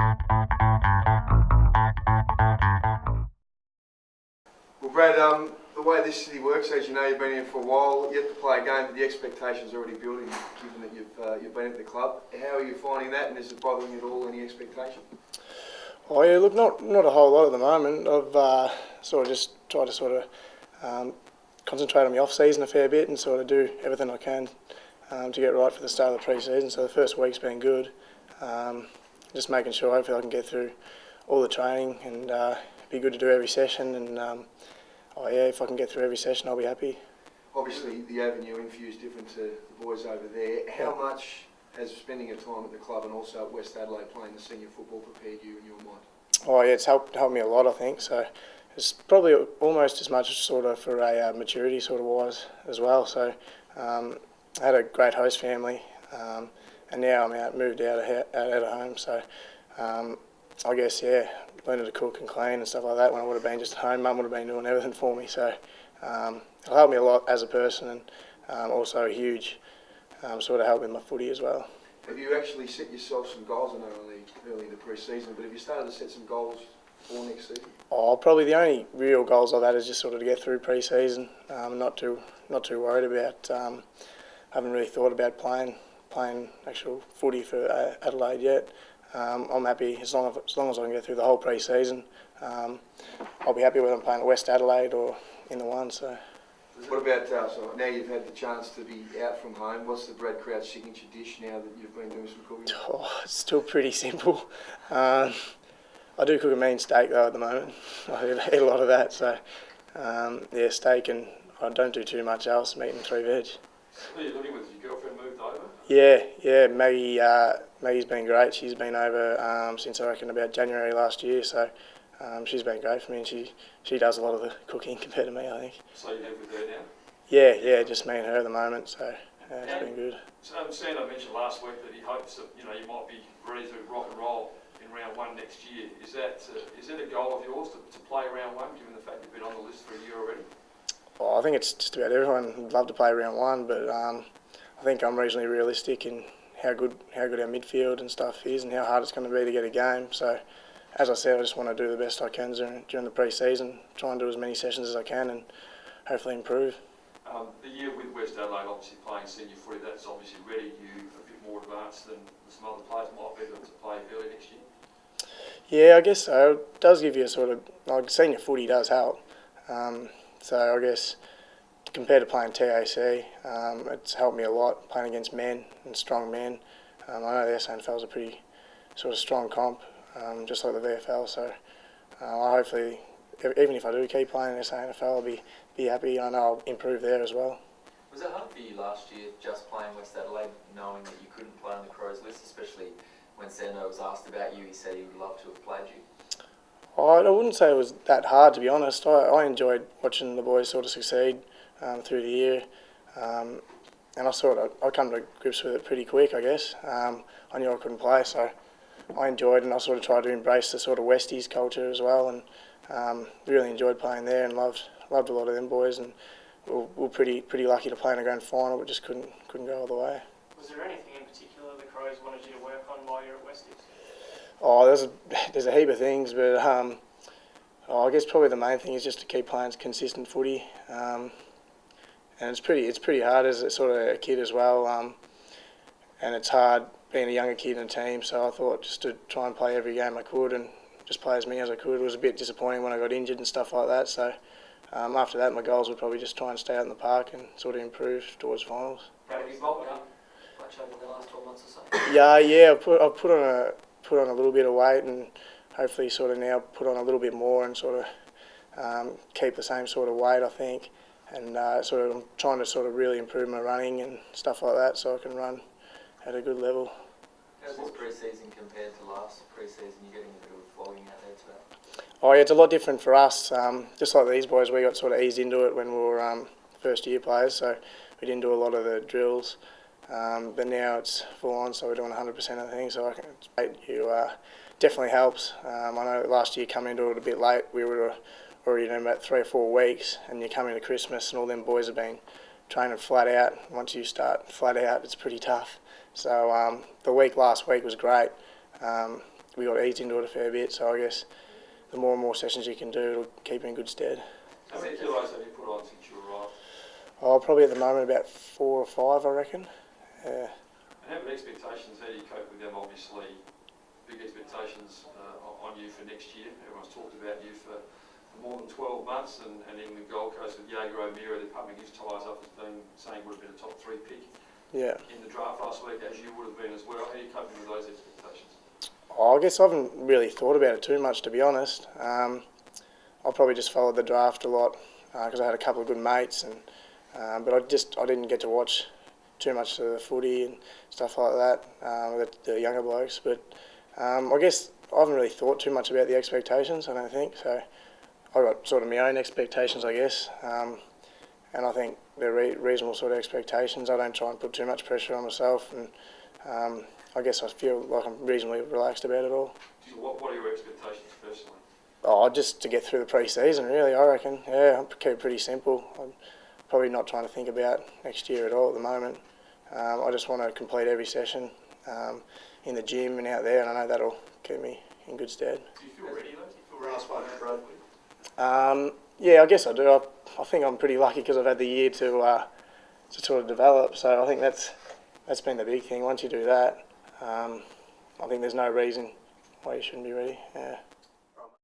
Well, Brad, the way this city works, as you know, you've been here for a while, yet to play a game, but the expectations are already building, given that you've been at the club. How are you finding that, and is it bothering you at all, any expectation? Oh yeah, look, not a whole lot at the moment. I've sort of just tried to concentrate on the off season a fair bit and sort of do everything I can to get right for the start of the pre-season. So the first week's been good. Just making sure hopefully I can get through all the training and it'd be good to do every session. And oh yeah, if I can get through every session, I'll be happy. Obviously, the avenue in is different to the boys over there. How much has spending your time at the club and also at West Adelaide playing the senior football prepared you in your mind? Oh yeah, it's helped me a lot, I think. So it's probably almost as much sort of for a maturity sort of wise as well. So I had a great host family, and now I'm moved out of home. So I guess learning to cook and clean and stuff like that when I would have been just at home. Mum would have been doing everything for me. So it'll help me a lot as a person, and also a huge sort of help in my footy as well. Have you actually set yourself some goals? I know early in the pre-season, but have you started to set some goals for next season? Oh, probably the only real goals I've had is just sort of to get through pre-season. Not too worried about. Haven't really thought about playing actual footy for Adelaide yet. I'm happy as long as I can get through the whole pre-season. I'll be happy whether I'm playing at West Adelaide or in the one. So. What about, so now you've had the chance to be out from home, what's the Brad Crouch signature dish now that you've been doing some cooking? Oh, it's still pretty simple. I do cook a mean steak though at the moment. I eat a lot of that, so steak, and I don't do too much else, meat and 3 veg. Who are you living with? Has your girlfriend moved over? Yeah, Maggie's been great. She's been over since I reckon about January last year, so she's been great for me, and she does a lot of the cooking compared to me, I think. So you live with her now? Yeah, just me and her at the moment, so it's been good. Sando mentioned last week that he hopes that you might be ready to rock and roll in round 1 next year. Is that a goal of yours to play round 1, given the fact you've been on the list for a year already? Well, I think it's just about everyone would love to play round 1, but I think I'm reasonably realistic in how good our midfield and stuff is and how hard it's going to be to get a game. So, as I said, I just want to do the best I can during the pre-season, try and do as many sessions as I can and hopefully improve. The year with West Adelaide, obviously playing senior footy, that's obviously ready you a bit more advanced than some other players might be able to play early next year. Yeah, I guess so. It does give you a sort of, like, senior footy does help. So I guess compared to playing TAC, it's helped me a lot playing against men and strong men. I know the SANFL is a pretty sort of strong comp, just like the VFL. So hopefully, even if I do keep playing in SANFL, I'll be happy. I know I'll improve there as well. Was it hard for you last year just playing West Adelaide, knowing that you couldn't play on the Crows list, especially when Sando was asked about you, he said he would love to have played you? I wouldn't say it was that hard, to be honest. I enjoyed watching the boys sort of succeed through the year, and I come to grips with it pretty quick, I guess. I knew I couldn't play, so I enjoyed it, and I sort of tried to embrace the sort of Westies culture as well, and really enjoyed playing there and loved a lot of them boys, and we're pretty lucky to play in a grand final, but just couldn't go all the way. Was there anything in particular the Crows wanted you to work on while you're at Westies? Oh, there's a heap of things, but I guess probably the main thing is just to keep playing consistent footy, and it's pretty hard as a sort of a kid as well, and it's hard being a younger kid in a team. So I thought just to try and play every game I could and just play as many as I could. It was a bit disappointing when I got injured and stuff like that. So after that, my goals would probably just try and stay out in the park and sort of improve towards finals. Have you bulked up much over the last 12 months or so? Yeah, I've put on a little bit of weight, and hopefully sort of now put on a little bit more and sort of keep the same sort of weight, I think, and sort of I'm trying to sort of really improve my running and stuff like that so I can run at a good level. How's this pre-season compared to last pre-season? You're getting a bit of a flogging out there today. Oh yeah, it's a lot different for us. Just like these boys, we got sort of eased into it when we were first year players, so we didn't do a lot of the drills. But now it's full on, so we're doing 100% of the things. So definitely helps. I know last year coming into it a bit late, we were already doing about 3 or 4 weeks, and you come into Christmas and all them boys have been training flat out. Once you start flat out, it's pretty tough. So the week last week was great. we got eased into it a fair bit. So I guess the more and more sessions you can do, it'll keep you in good stead. How many kilos have you put on since you arrived? Oh, probably at the moment about 4 or 5, I reckon. Yeah. And how about expectations? How do you cope with them? Obviously, big expectations on you for next year. Everyone's talked about you for more than 12 months, and in the Gold Coast with Jaeger O'Meara, they're pumping his tyres up as being saying would have been a top 3 pick in the draft last week, as you would have been as well. How are you coping with those expectations? Oh, I guess I haven't really thought about it too much, to be honest. I probably just followed the draft a lot because I had a couple of good mates, and but I didn't get to watch too much of the footy and stuff like that with the younger blokes. But I guess I haven't really thought too much about the expectations, I don't think. So I got sort of my own expectations, I guess, and I think they're reasonable sort of expectations. I don't try and put too much pressure on myself, and I guess I feel like I'm reasonably relaxed about it all. So what are your expectations personally? Oh, just to get through the pre-season, really, I reckon. Yeah, I'll keep it pretty simple. I'm probably not trying to think about next year at all at the moment. I just want to complete every session in the gym and out there, and I know that'll keep me in good stead. Do you feel ready though? Do you feel ready for Yeah, I guess I do. I think I'm pretty lucky because I've had the year to sort of develop. So I think that's been the big thing. Once you do that, I think there's no reason why you shouldn't be ready. Yeah.